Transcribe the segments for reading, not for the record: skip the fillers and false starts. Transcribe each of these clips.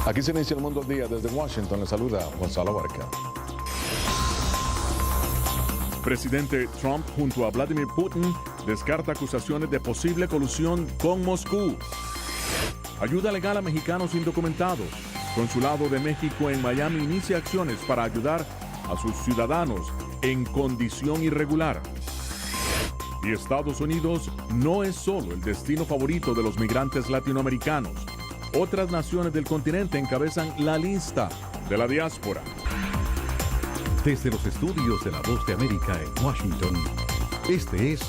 Aquí se inicia el Mundo al Día. Desde Washington le saluda Gonzalo Barca. Presidente Trump junto a Vladimir Putin descarta acusaciones de posible colusión con Moscú. Ayuda legal a mexicanos indocumentados. Consulado de México en Miami inicia acciones para ayudar a sus ciudadanos en condición irregular. Y Estados Unidos no es solo el destino favorito de los migrantes latinoamericanos. Otras naciones del continente encabezan la lista de la diáspora. Desde los estudios de La Voz de América en Washington, este es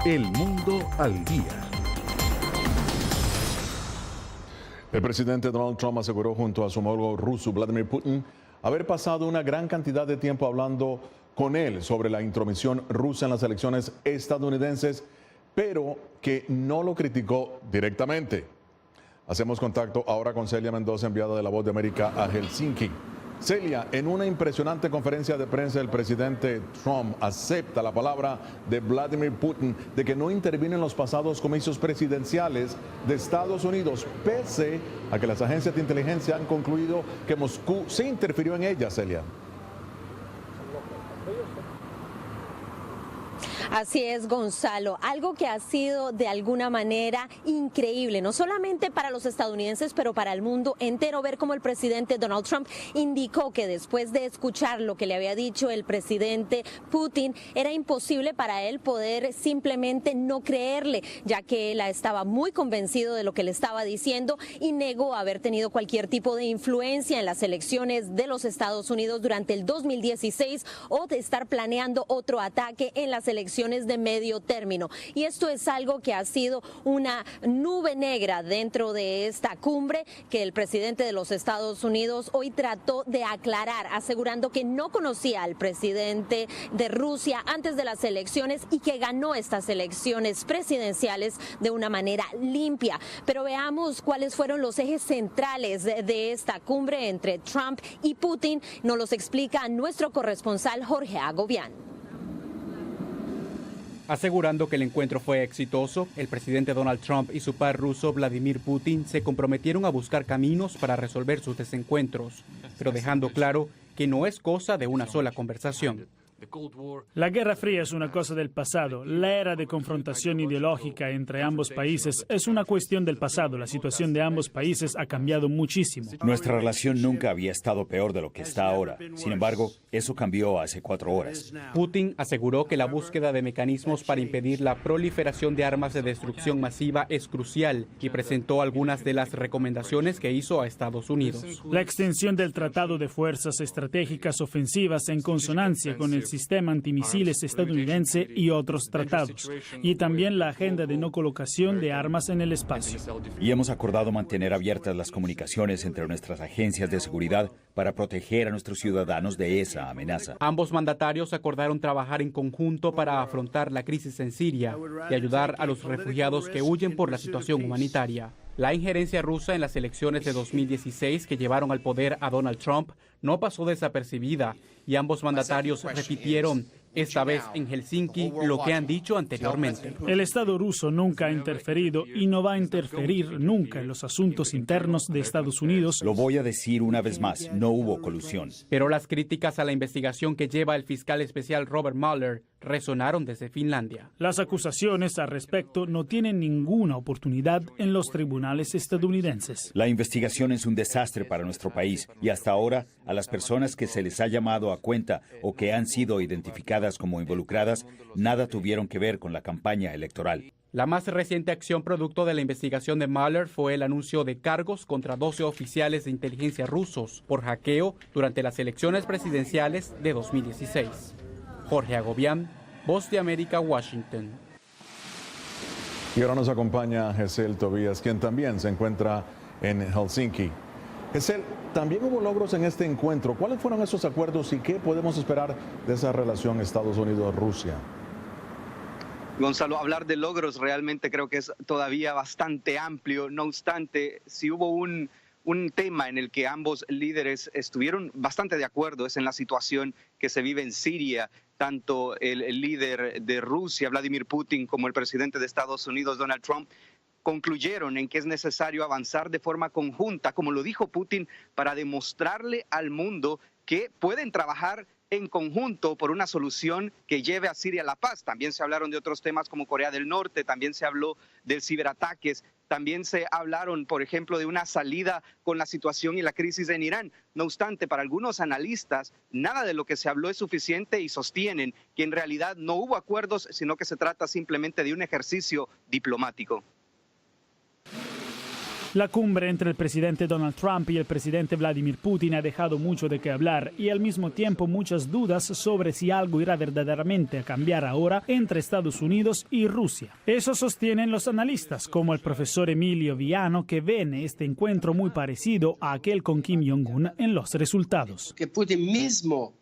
El Mundo al Día. El presidente Donald Trump aseguró junto a su homólogo ruso Vladimir Putin haber pasado una gran cantidad de tiempo hablando con él sobre la intromisión rusa en las elecciones estadounidenses, pero que no lo criticó directamente. Hacemos contacto ahora con Celia Mendoza, enviada de La Voz de América a Helsinki. Celia, en una impresionante conferencia de prensa, el presidente Trump acepta la palabra de Vladimir Putin de que no interviene en los pasados comicios presidenciales de Estados Unidos, pese a que las agencias de inteligencia han concluido que Moscú sí interfirió en ella, Celia. Así es, Gonzalo, algo que ha sido de alguna manera increíble, no solamente para los estadounidenses, pero para el mundo entero, ver cómo el presidente Donald Trump indicó que después de escuchar lo que le había dicho el presidente Putin, era imposible para él poder simplemente no creerle, ya que él estaba muy convencido de lo que le estaba diciendo y negó haber tenido cualquier tipo de influencia en las elecciones de los Estados Unidos durante el 2016 o de estar planeando otro ataque en las elecciones de medio término. Y esto es algo que ha sido una nube negra dentro de esta cumbre que el presidente de los Estados Unidos hoy trató de aclarar, asegurando que no conocía al presidente de Rusia antes de las elecciones y que ganó estas elecciones presidenciales de una manera limpia. Pero veamos cuáles fueron los ejes centrales de esta cumbre entre Trump y Putin. Nos los explica nuestro corresponsal Jorge Agobián. Asegurando que el encuentro fue exitoso, el presidente Donald Trump y su par ruso Vladimir Putin se comprometieron a buscar caminos para resolver sus desencuentros, pero dejando claro que no es cosa de una sola conversación. La Guerra Fría es una cosa del pasado. La era de confrontación ideológica entre ambos países es una cuestión del pasado. La situación de ambos países ha cambiado muchísimo. Nuestra relación nunca había estado peor de lo que está ahora. Sin embargo, eso cambió hace 4 horas. Putin aseguró que la búsqueda de mecanismos para impedir la proliferación de armas de destrucción masiva es crucial y presentó algunas de las recomendaciones que hizo a Estados Unidos. La extensión del Tratado de Fuerzas Estratégicas Ofensivas en consonancia con el sistema antimisiles estadounidense y otros tratados, y también la agenda de no colocación de armas en el espacio. Y hemos acordado mantener abiertas las comunicaciones entre nuestras agencias de seguridad para proteger a nuestros ciudadanos de esa amenaza. Ambos mandatarios acordaron trabajar en conjunto para afrontar la crisis en Siria y ayudar a los refugiados que huyen por la situación humanitaria. La injerencia rusa en las elecciones de 2016 que llevaron al poder a Donald Trump no pasó desapercibida y ambos mandatarios repitieron, esta vez en Helsinki, lo que han dicho anteriormente. El Estado ruso nunca ha interferido y no va a interferir nunca en los asuntos internos de Estados Unidos. Lo voy a decir una vez más, no hubo colusión. Pero las críticas a la investigación que lleva el fiscal especial Robert Mueller resonaron desde Finlandia. Las acusaciones al respecto no tienen ninguna oportunidad en los tribunales estadounidenses. La investigación es un desastre para nuestro país y hasta ahora a las personas que se les ha llamado a cuenta o que han sido identificadas como involucradas, nada tuvieron que ver con la campaña electoral. La más reciente acción producto de la investigación de Mueller fue el anuncio de cargos contra 12 oficiales de inteligencia rusos por hackeo durante las elecciones presidenciales de 2016. Jorge Agobián, Voz de América, Washington. Y ahora nos acompaña Gesell Tobías, quien también se encuentra en Helsinki. Gesell, también hubo logros en este encuentro. ¿Cuáles fueron esos acuerdos y qué podemos esperar de esa relación Estados Unidos-Rusia? Gonzalo, hablar de logros realmente creo que es todavía bastante amplio. No obstante, si hubo un tema en el que ambos líderes estuvieron bastante de acuerdo, es en la situación que se vive en Siria. Tanto el líder de Rusia, Vladimir Putin, como el presidente de Estados Unidos, Donald Trump, concluyeron en que es necesario avanzar de forma conjunta, como lo dijo Putin, para demostrarle al mundo que pueden trabajar en conjunto por una solución que lleve a Siria a la paz. También se hablaron de otros temas como Corea del Norte, también se habló de ciberataques, también se hablaron, por ejemplo, de una salida con la situación y la crisis en Irán. No obstante, para algunos analistas, nada de lo que se habló es suficiente y sostienen que en realidad no hubo acuerdos, sino que se trata simplemente de un ejercicio diplomático. La cumbre entre el presidente Donald Trump y el presidente Vladimir Putin ha dejado mucho de qué hablar y al mismo tiempo muchas dudas sobre si algo irá verdaderamente a cambiar ahora entre Estados Unidos y Rusia. Eso sostienen los analistas, como el profesor Emilio Viano, que ven este encuentro muy parecido a aquel con Kim Jong-un en los resultados. Que Putin mismo,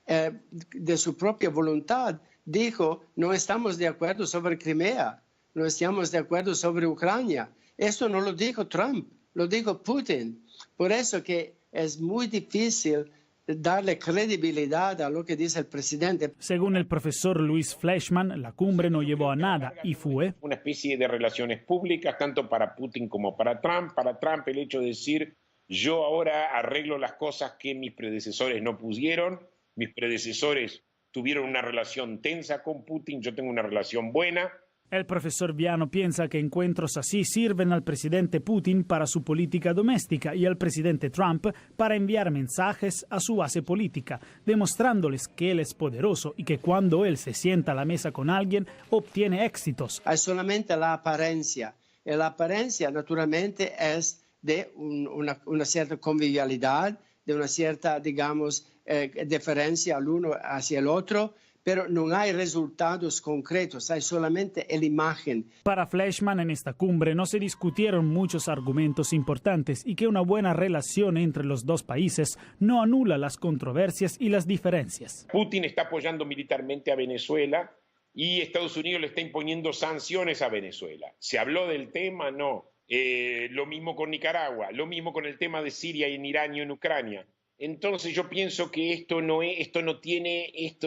de su propia voluntad, dijo: no estamos de acuerdo sobre Crimea, no estamos de acuerdo sobre Ucrania. Esto no lo dijo Trump, lo dijo Putin. Por eso que es muy difícil darle credibilidad a lo que dice el presidente. Según el profesor Luis Fleischmann, la cumbre no llevó a nada y fue una especie de relaciones públicas, tanto para Putin como para Trump. Para Trump, el hecho de decir: yo ahora arreglo las cosas que mis predecesores no pudieron. Mis predecesores tuvieron una relación tensa con Putin, yo tengo una relación buena. El profesor Viano piensa que encuentros así sirven al presidente Putin para su política doméstica y al presidente Trump para enviar mensajes a su base política, demostrándoles que él es poderoso y que cuando él se sienta a la mesa con alguien, obtiene éxitos. Hay solamente la apariencia. Y la apariencia, naturalmente, es de una cierta convivialidad, de una cierta, digamos, deferencia al uno hacia el otro. Pero no hay resultados concretos, hay solamente la imagen. Para Fleischmann, en esta cumbre no se discutieron muchos argumentos importantes y que una buena relación entre los dos países no anula las controversias y las diferencias. Putin está apoyando militarmente a Venezuela y Estados Unidos le está imponiendo sanciones a Venezuela. ¿Se habló del tema? No. Lo mismo con Nicaragua, lo mismo con el tema de Siria y en Irán y en Ucrania. Entonces yo pienso que esto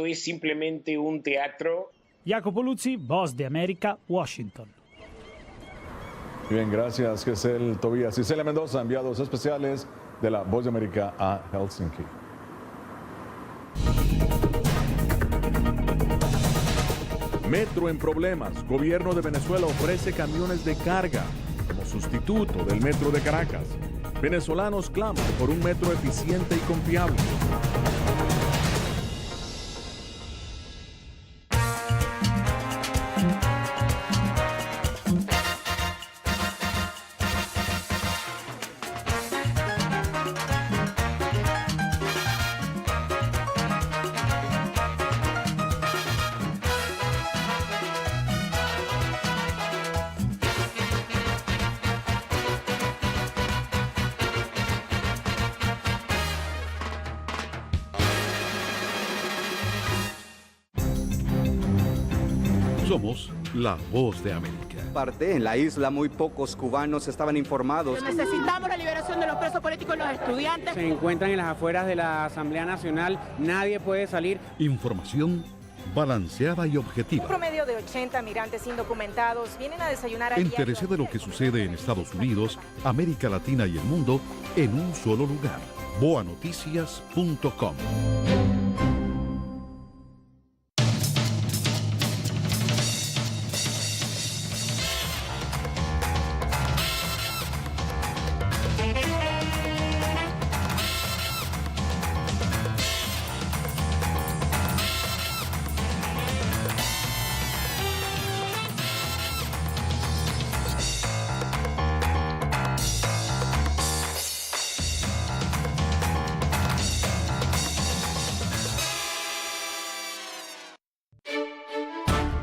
es simplemente un teatro. Jacopo Luzzi, Voz de América, Washington. Bien, gracias, Gesell Tobías y Celia Mendoza, enviados especiales de la Voz de América a Helsinki. Metro en problemas. Gobierno de Venezuela ofrece camiones de carga como sustituto del metro de Caracas. Venezolanos claman por un metro eficiente y confiable. Somos la Voz de América. En la isla muy pocos cubanos estaban informados. Necesitamos la liberación de los presos políticos y los estudiantes. Se encuentran en las afueras de la Asamblea Nacional, nadie puede salir. Información balanceada y objetiva. Un promedio de 80 migrantes indocumentados vienen a desayunar a Entérese de lo que sucede en Estados Unidos, América Latina y el mundo en un solo lugar. boanoticias.com.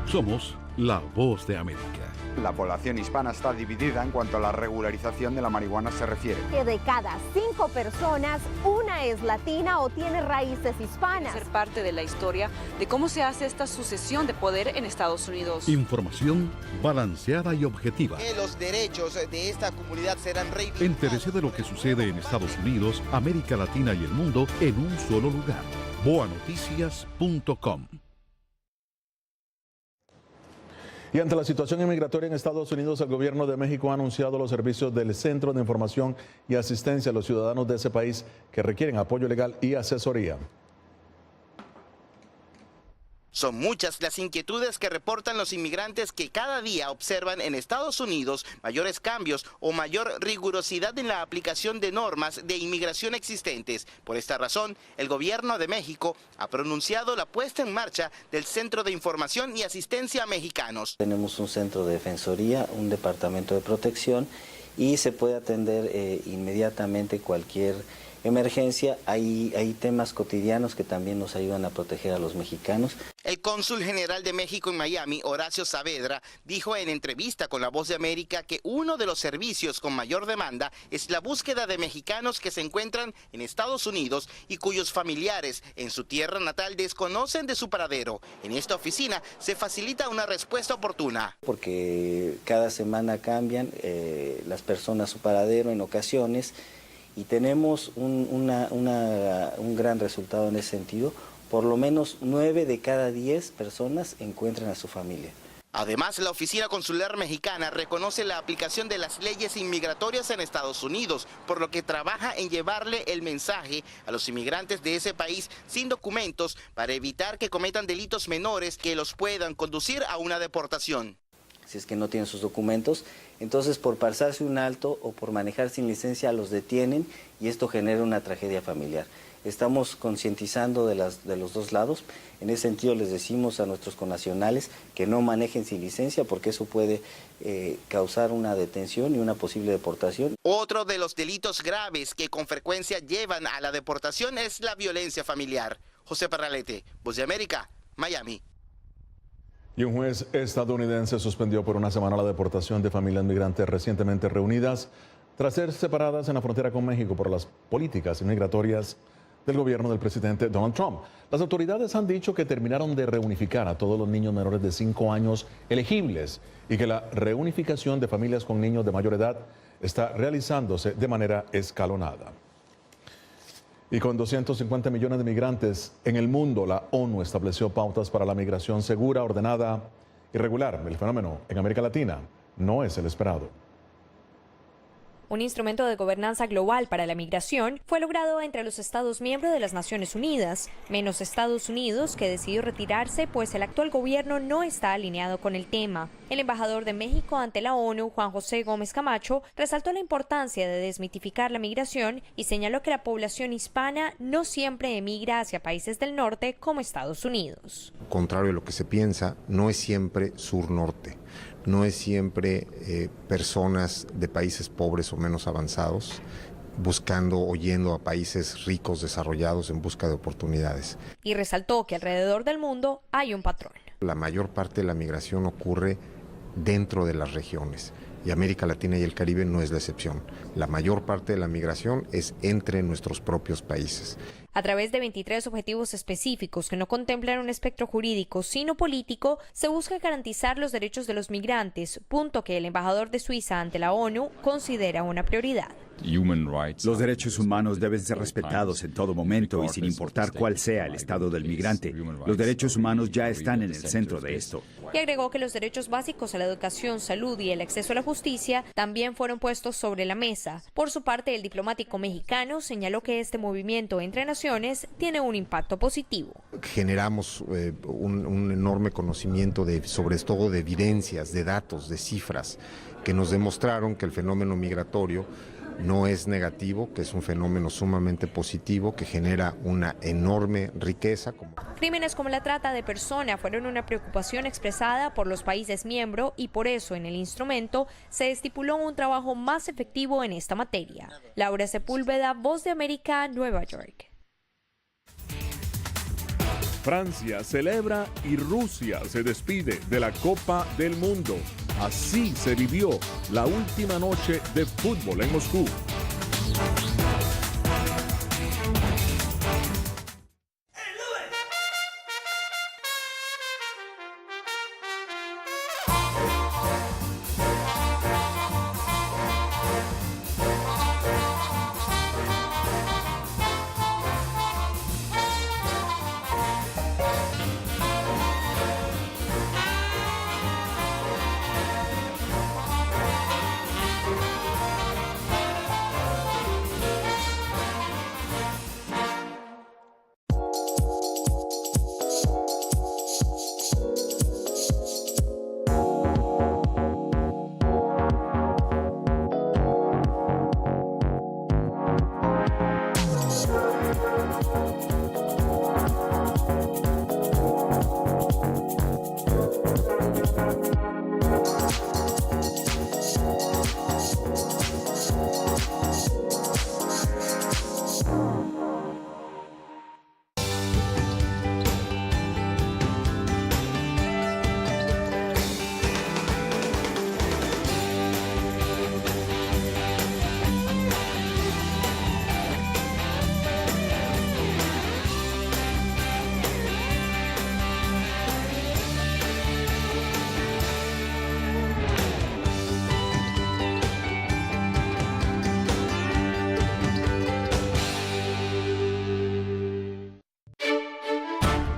Somos la Voz de América. La población hispana está dividida en cuanto a la regularización de la marihuana se refiere. Que de cada 5 personas, una es latina o tiene raíces hispanas. Ser parte de la historia de cómo se hace esta sucesión de poder en Estados Unidos. Información balanceada y objetiva. Los derechos de esta comunidad serán reivindicados. Entérese de lo que sucede en Estados Unidos, América Latina y el mundo en un solo lugar. boanoticias.com. Y ante la situación inmigratoria en Estados Unidos, el gobierno de México ha anunciado los servicios del Centro de Información y Asistencia a los ciudadanos de ese país que requieren apoyo legal y asesoría. Son muchas las inquietudes que reportan los inmigrantes que cada día observan en Estados Unidos mayores cambios o mayor rigurosidad en la aplicación de normas de inmigración existentes. Por esta razón, el gobierno de México ha pronunciado la puesta en marcha del Centro de Información y Asistencia a Mexicanos. Tenemos un centro de defensoría, un departamento de protección y se puede atender inmediatamente cualquier emergencia. Hay temas cotidianos que también nos ayudan a proteger a los mexicanos. El cónsul general de México en Miami, Horacio Saavedra, dijo en entrevista con La Voz de América que uno de los servicios con mayor demanda es la búsqueda de mexicanos que se encuentran en Estados Unidos y cuyos familiares en su tierra natal desconocen de su paradero. En esta oficina se facilita una respuesta oportuna. Porque cada semana cambian las personas su paradero en ocasiones y tenemos un gran resultado en ese sentido. Por lo menos 9 de cada 10 personas encuentran a su familia. Además, la Oficina Consular Mexicana reconoce la aplicación de las leyes inmigratorias en Estados Unidos, por lo que trabaja en llevarle el mensaje a los inmigrantes de ese país sin documentos para evitar que cometan delitos menores que los puedan conducir a una deportación. Si es que no tienen sus documentos, entonces por pasarse un alto o por manejar sin licencia los detienen y esto genera una tragedia familiar. Estamos concientizando de los dos lados. En ese sentido les decimos a nuestros connacionales que no manejen sin licencia porque eso puede causar una detención y una posible deportación. Otro de los delitos graves que con frecuencia llevan a la deportación es la violencia familiar. José Parralete, Voz de América, Miami. Y un juez estadounidense suspendió por una semana la deportación de familias migrantes recientemente reunidas tras ser separadas en la frontera con México por las políticas inmigratorias del gobierno del presidente Donald Trump. Las autoridades han dicho que terminaron de reunificar a todos los niños menores de 5 años elegibles y que la reunificación de familias con niños de mayor edad está realizándose de manera escalonada. Y con 250 millones de migrantes en el mundo, la ONU estableció pautas para la migración segura, ordenada y regular. El fenómeno en América Latina no es el esperado. Un instrumento de gobernanza global para la migración fue logrado entre los Estados miembros de las Naciones Unidas, menos Estados Unidos, que decidió retirarse pues el actual gobierno no está alineado con el tema. El embajador de México ante la ONU, Juan José Gómez Camacho, resaltó la importancia de desmitificar la migración y señaló que la población hispana no siempre emigra hacia países del norte como Estados Unidos. Contrario a lo que se piensa, no es siempre sur-norte. No es siempre personas de países pobres o menos avanzados buscando o yendo a países ricos, desarrollados en busca de oportunidades. Y resaltó que alrededor del mundo hay un patrón. La mayor parte de la migración ocurre dentro de las regiones y América Latina y el Caribe no es la excepción. La mayor parte de la migración es entre nuestros propios países. A través de 23 objetivos específicos que no contemplan un espectro jurídico sino político, se busca garantizar los derechos de los migrantes, punto que el embajador de Suiza ante la ONU considera una prioridad. Los derechos humanos deben ser respetados en todo momento y sin importar cuál sea el estado del migrante. Los derechos humanos ya están en el centro de esto. Y agregó que los derechos básicos a la educación, salud y el acceso a la justicia también fueron puestos sobre la mesa. Por su parte, el diplomático mexicano señaló que este movimiento entre naciones tiene un impacto positivo. Generamos un enorme conocimiento sobre todo de evidencias, de datos, de cifras que nos demostraron que el fenómeno migratorio no es negativo, que es un fenómeno sumamente positivo, que genera una enorme riqueza. Crímenes como la trata de personas fueron una preocupación expresada por los países miembros y por eso en el instrumento se estipuló un trabajo más efectivo en esta materia. Laura Sepúlveda, Voz de América, Nueva York. Francia celebra y Rusia se despide de la Copa del Mundo. Así se vivió la última noche de fútbol en Moscú.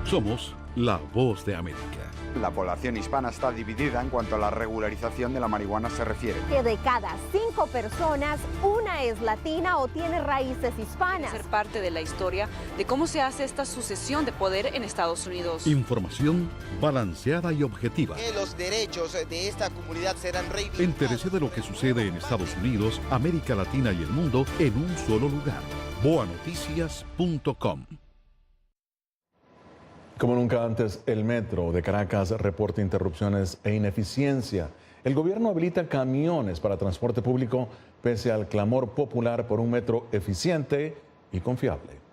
Somos la voz de América. La población hispana está dividida en cuanto a la regularización de la marihuana se refiere. Que de cada 5 personas, una es latina o tiene raíces hispanas. Ser parte de la historia de cómo se hace esta sucesión de poder en Estados Unidos. Información balanceada y objetiva. Que los derechos de esta comunidad serán reivindicados. Entérese de lo que sucede en Estados Unidos, América Latina y el mundo en un solo lugar. boanoticias.com. Como nunca antes, el metro de Caracas reporta interrupciones e ineficiencia. El gobierno habilita camiones para transporte público pese al clamor popular por un metro eficiente y confiable.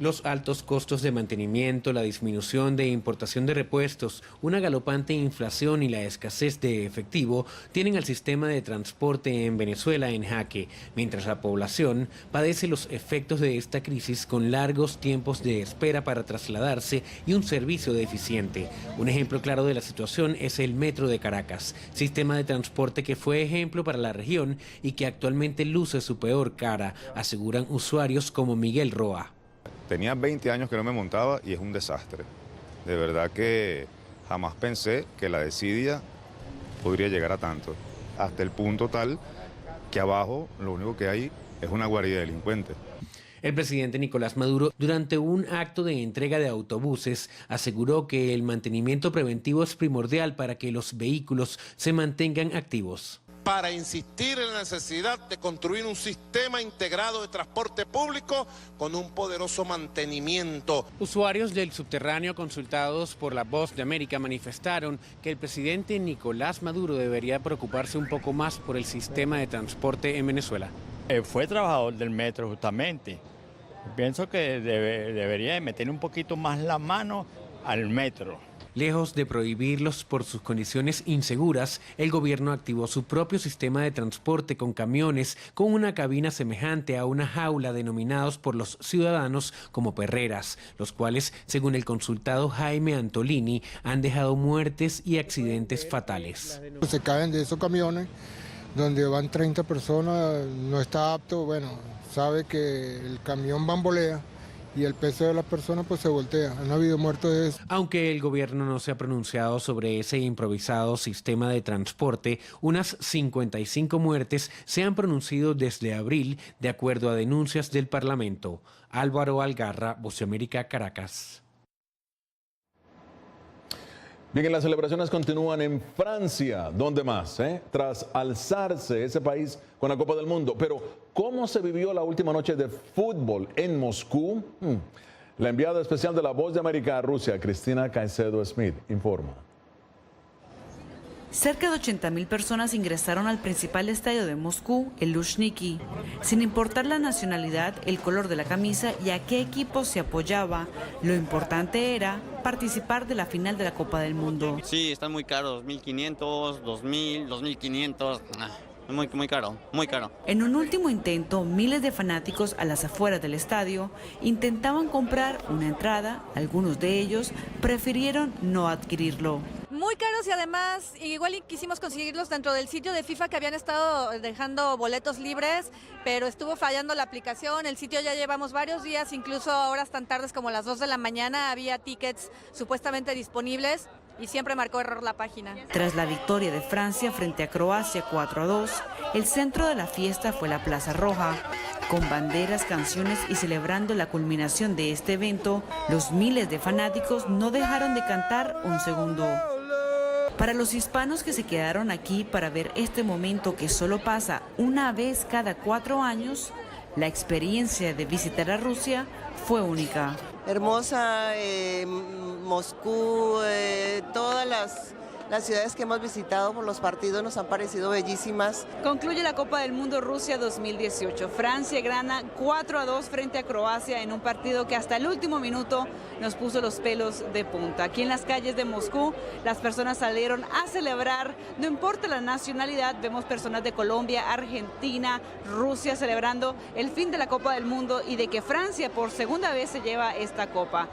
Los altos costos de mantenimiento, la disminución de importación de repuestos, una galopante inflación y la escasez de efectivo tienen al sistema de transporte en Venezuela en jaque, mientras la población padece los efectos de esta crisis con largos tiempos de espera para trasladarse y un servicio deficiente. Un ejemplo claro de la situación es el Metro de Caracas, sistema de transporte que fue ejemplo para la región y que actualmente luce su peor cara, aseguran usuarios como Miguel Roa. Tenía 20 años que no me montaba y es un desastre. De verdad que jamás pensé que la desidia podría llegar a tanto. Hasta el punto tal que abajo lo único que hay es una guarida de delincuentes. El presidente Nicolás Maduro, durante un acto de entrega de autobuses, aseguró que el mantenimiento preventivo es primordial para que los vehículos se mantengan activos. Para insistir en la necesidad de construir un sistema integrado de transporte público con un poderoso mantenimiento. Usuarios del subterráneo consultados por La Voz de América manifestaron que el presidente Nicolás Maduro debería preocuparse un poco más por el sistema de transporte en Venezuela. Fue trabajador del metro justamente. Pienso que debería meter un poquito más la mano al metro. Lejos de prohibirlos por sus condiciones inseguras, el gobierno activó su propio sistema de transporte con camiones con una cabina semejante a una jaula denominados por los ciudadanos como perreras, los cuales, según el consultado Jaime Antolini, han dejado muertes y accidentes fatales. Se caen de esos camiones donde van 30 personas, no está apto, sabe que el camión bambolea y el peso de las personas pues se voltea. Han habido muertos de eso. Aunque el gobierno no se ha pronunciado sobre ese improvisado sistema de transporte, unas 55 muertes se han pronunciado desde abril, de acuerdo a denuncias del Parlamento. Álvaro Algarra, Voz de América, Caracas. Bien, las celebraciones continúan en Francia. ¿Dónde más? Tras alzarse ese país con la Copa del Mundo. Pero, ¿cómo se vivió la última noche de fútbol en Moscú? La enviada especial de La Voz de América a Rusia, Cristina Caicedo Smith, informa. Cerca de 80.000 personas ingresaron al principal estadio de Moscú, el Luzhniki, sin importar la nacionalidad, el color de la camisa y a qué equipo se apoyaba. Lo importante era participar de la final de la Copa del Mundo. Sí, están muy caros, 1.500, 2.000, 2.500... Muy caro, muy caro. En un último intento, miles de fanáticos a las afueras del estadio intentaban comprar una entrada. Algunos de ellos prefirieron no adquirirlo. Muy caros y además igual quisimos conseguirlos dentro del sitio de FIFA que habían estado dejando boletos libres, pero estuvo fallando la aplicación. El sitio ya llevamos varios días, incluso a horas tan tardes como las 2 de la mañana había tickets supuestamente disponibles. Y siempre marcó error la página. Tras la victoria de Francia frente a Croacia 4-2, el centro de la fiesta fue la Plaza Roja. Con banderas, canciones y celebrando la culminación de este evento, los miles de fanáticos no dejaron de cantar un segundo. Para los hispanos que se quedaron aquí para ver este momento que solo pasa una vez cada 4 años, la experiencia de visitar a Rusia fue única. Hermosa, Moscú, todas las ciudades que hemos visitado por los partidos nos han parecido bellísimas. Concluye la Copa del Mundo Rusia 2018. Francia gana 4-2 frente a Croacia en un partido que hasta el último minuto nos puso los pelos de punta. Aquí en las calles de Moscú las personas salieron a celebrar, no importa la nacionalidad, vemos personas de Colombia, Argentina, Rusia celebrando el fin de la Copa del Mundo y de que Francia por segunda vez se lleva esta copa.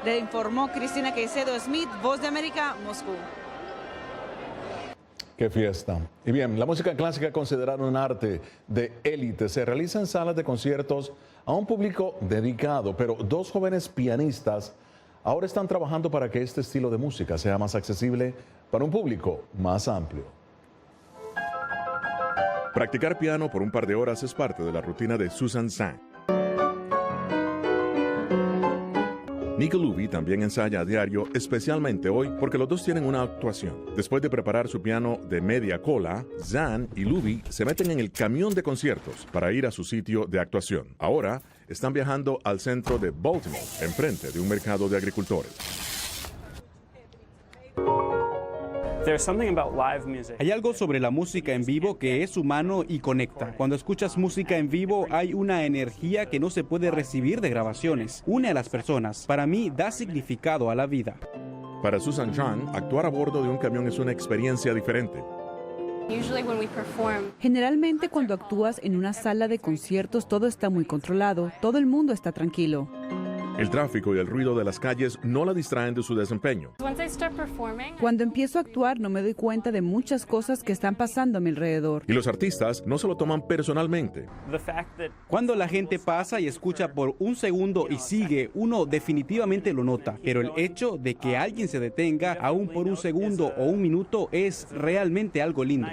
Le informó Cristina Caicedo Smith, Voz de América, Moscú. Qué fiesta. Y bien, la música clásica considerada un arte de élite se realiza en salas de conciertos a un público dedicado, pero dos jóvenes pianistas ahora están trabajando para que este estilo de música sea más accesible para un público más amplio. Practicar piano por un par de horas es parte de la rutina de Susan Zhang. Nico Luby también ensaya a diario, especialmente hoy, porque los dos tienen una actuación. Después de preparar su piano de media cola, Zhang y Luby se meten en el camión de conciertos para ir a su sitio de actuación. Ahora están viajando al centro de Baltimore, enfrente de un mercado de agricultores. Hay algo sobre la música en vivo que es humano y conecta. Cuando escuchas música en vivo hay una energía que no se puede recibir de grabaciones. Une a las personas. Para mí da significado a la vida. Para Susan Zhang, actuar a bordo de un camión es una experiencia diferente. Generalmente cuando actúas en una sala de conciertos todo está muy controlado, todo el mundo está tranquilo. El tráfico y el ruido de las calles no la distraen de su desempeño. Cuando empiezo a actuar no me doy cuenta de muchas cosas que están pasando a mi alrededor. Y los artistas no se lo toman personalmente. Cuando la gente pasa y escucha por un segundo y sigue, uno definitivamente lo nota. Pero el hecho de que alguien se detenga, aún por un segundo o un minuto, es realmente algo lindo.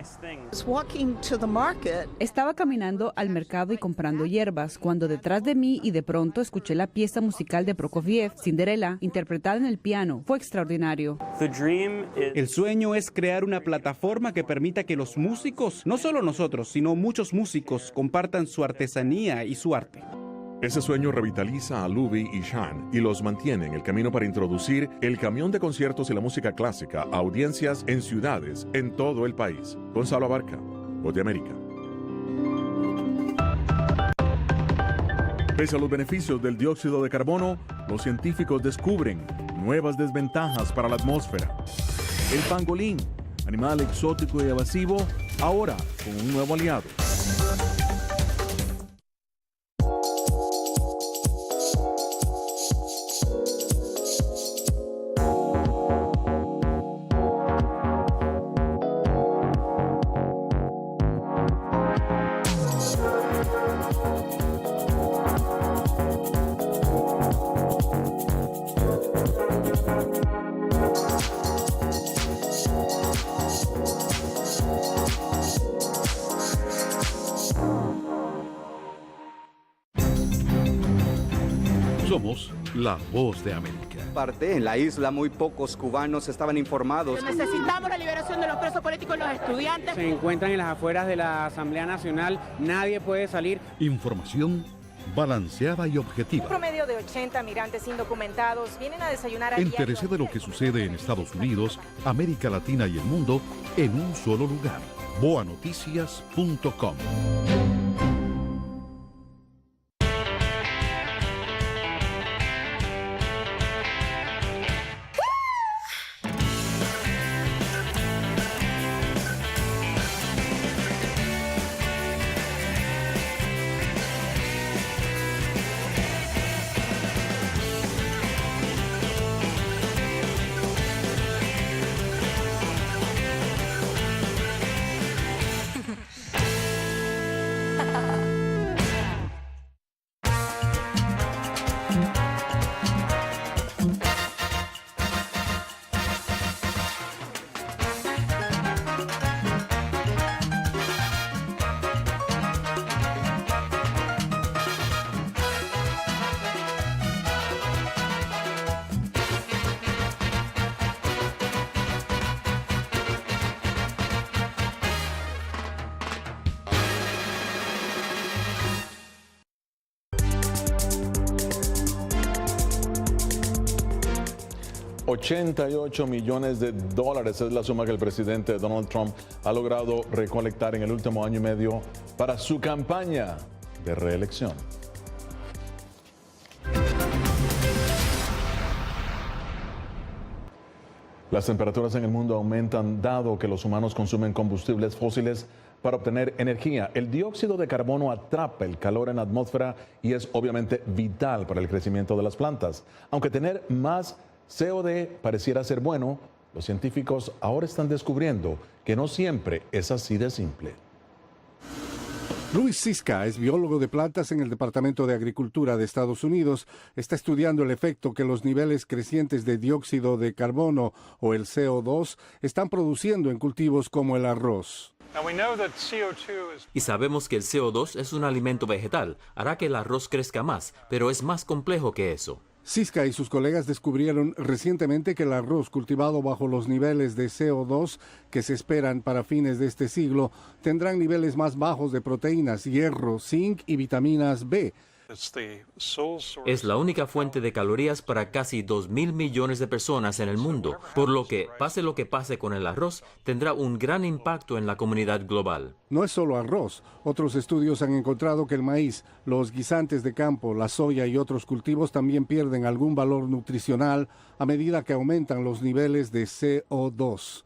Estaba caminando al mercado y comprando hierbas, cuando detrás de mí y de pronto escuché la pieza musical de Prokofiev, Cinderella, interpretada en el piano. Fue extraordinario. El sueño es crear una plataforma que permita que los músicos, no solo nosotros, sino muchos músicos, compartan su artesanía y su arte. Ese sueño revitaliza a Luby y Zhang y los mantiene en el camino para introducir el camión de conciertos y la música clásica a audiencias en ciudades en todo el país. Gonzalo Abarca, Voz de América. Pese a los beneficios del dióxido de carbono, los científicos descubren nuevas desventajas para la atmósfera. El pangolín, animal exótico y evasivo, ahora con un nuevo aliado. Somos la Voz de América. En la isla muy pocos cubanos estaban informados. Necesitamos la liberación de los presos políticos y los estudiantes. Se encuentran en las afueras de la Asamblea Nacional, nadie puede salir. Información balanceada y objetiva. Un promedio de 80 migrantes indocumentados vienen a desayunar a diario. Entérese de lo que sucede en Estados Unidos, América Latina y el mundo en un solo lugar. boanoticias.com. $88 millones es la suma que el presidente Donald Trump ha logrado recolectar en el último año y medio para su campaña de reelección. Las temperaturas en el mundo aumentan dado que los humanos consumen combustibles fósiles para obtener energía. El dióxido de carbono atrapa el calor en la atmósfera y es obviamente vital para el crecimiento de las plantas. Aunque tener más CO2 pareciera ser bueno, Los científicos ahora están descubriendo que no siempre es así de simple. Luis Cisca es biólogo de plantas en el Departamento de Agricultura de Estados Unidos. Está estudiando el efecto que los niveles crecientes de dióxido de carbono o el CO2 están produciendo en cultivos como el arroz. Y sabemos que el CO2 es un alimento vegetal, hará que el arroz crezca más, pero es más complejo que eso. Cisca y sus colegas descubrieron recientemente que el arroz cultivado bajo los niveles de CO2 que se esperan para fines de este siglo tendrán niveles más bajos de proteínas, hierro, zinc y vitaminas B. Es la única fuente de calorías para casi 2.000 millones de personas en el mundo, por lo que, pase lo que pase con el arroz, tendrá un gran impacto en la comunidad global. No es solo arroz. Otros estudios han encontrado que el maíz, los guisantes de campo, la soya y otros cultivos también pierden algún valor nutricional a medida que aumentan los niveles de CO2.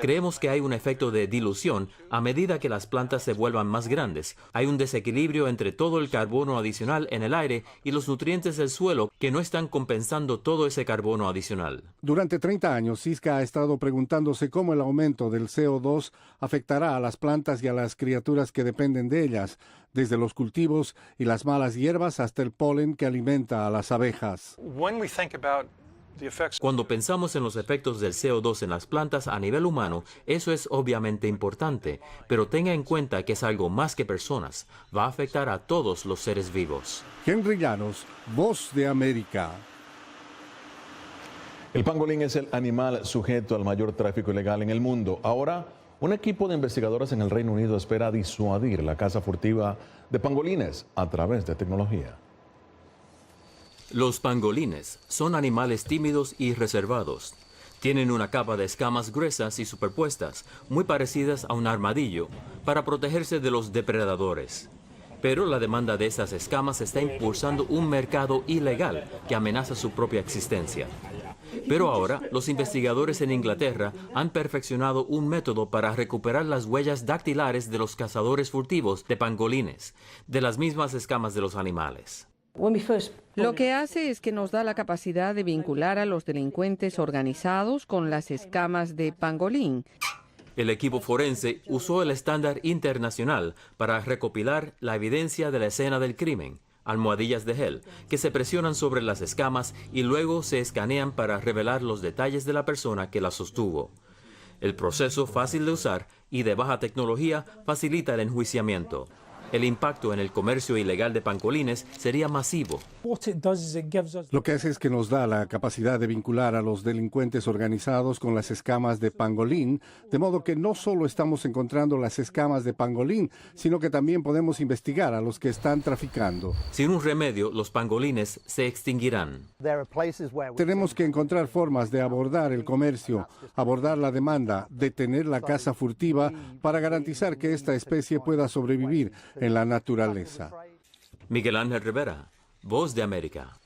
Creemos que hay un efecto de dilución a medida que las plantas se vuelvan más grandes. Hay un desequilibrio entre todo el carbono adicional en el aire y los nutrientes del suelo que no están compensando todo ese carbono adicional. Durante 30 años, Cisca ha estado preguntándose cómo el aumento del CO2 afectará a las plantas y a las criaturas que dependen de ellas, desde los cultivos y las malas hierbas hasta el polen que alimenta a las abejas. Cuando pensamos en los efectos del CO2 en las plantas a nivel humano, eso es obviamente importante, pero tenga en cuenta que es algo más que personas. Va a afectar a todos los seres vivos. Henry Llanos, Voz de América. El pangolín es el animal sujeto al mayor tráfico ilegal en el mundo. Ahora, un equipo de investigadores en el Reino Unido espera disuadir la caza furtiva de pangolines a través de tecnología. Los pangolines son animales tímidos y reservados. Tienen una capa de escamas gruesas y superpuestas, muy parecidas a un armadillo, para protegerse de los depredadores. Pero la demanda de esas escamas está impulsando un mercado ilegal que amenaza su propia existencia. Pero ahora, los investigadores en Inglaterra han perfeccionado un método para recuperar las huellas dactilares de los cazadores furtivos de pangolines, de las mismas escamas de los animales. Lo que hace es que nos da la capacidad de vincular a los delincuentes organizados con las escamas de pangolín. El equipo forense usó el estándar internacional para recopilar la evidencia de la escena del crimen, almohadillas de gel, que se presionan sobre las escamas y luego se escanean para revelar los detalles de la persona que las sostuvo. El proceso, fácil de usar y de baja tecnología, facilita el enjuiciamiento. El impacto en el comercio ilegal de pangolines sería masivo. Lo que hace es que nos da la capacidad de vincular a los delincuentes organizados con las escamas de pangolín, de modo que no solo estamos encontrando las escamas de pangolín, sino que también podemos investigar a los que están traficando. Sin un remedio, los pangolines se extinguirán. Tenemos que encontrar formas de abordar el comercio, abordar la demanda, detener la caza furtiva para garantizar que esta especie pueda sobrevivir en la naturaleza. Miguel Ángel Rivera, Voz de América.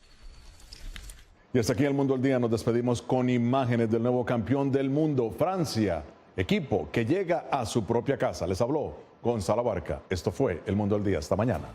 Y hasta aquí El Mundo al Día. Nos despedimos con imágenes del nuevo campeón del mundo, Francia, equipo que llega a su propia casa. Les habló Gonzalo Abarca. Esto fue El Mundo al Día. Hasta mañana.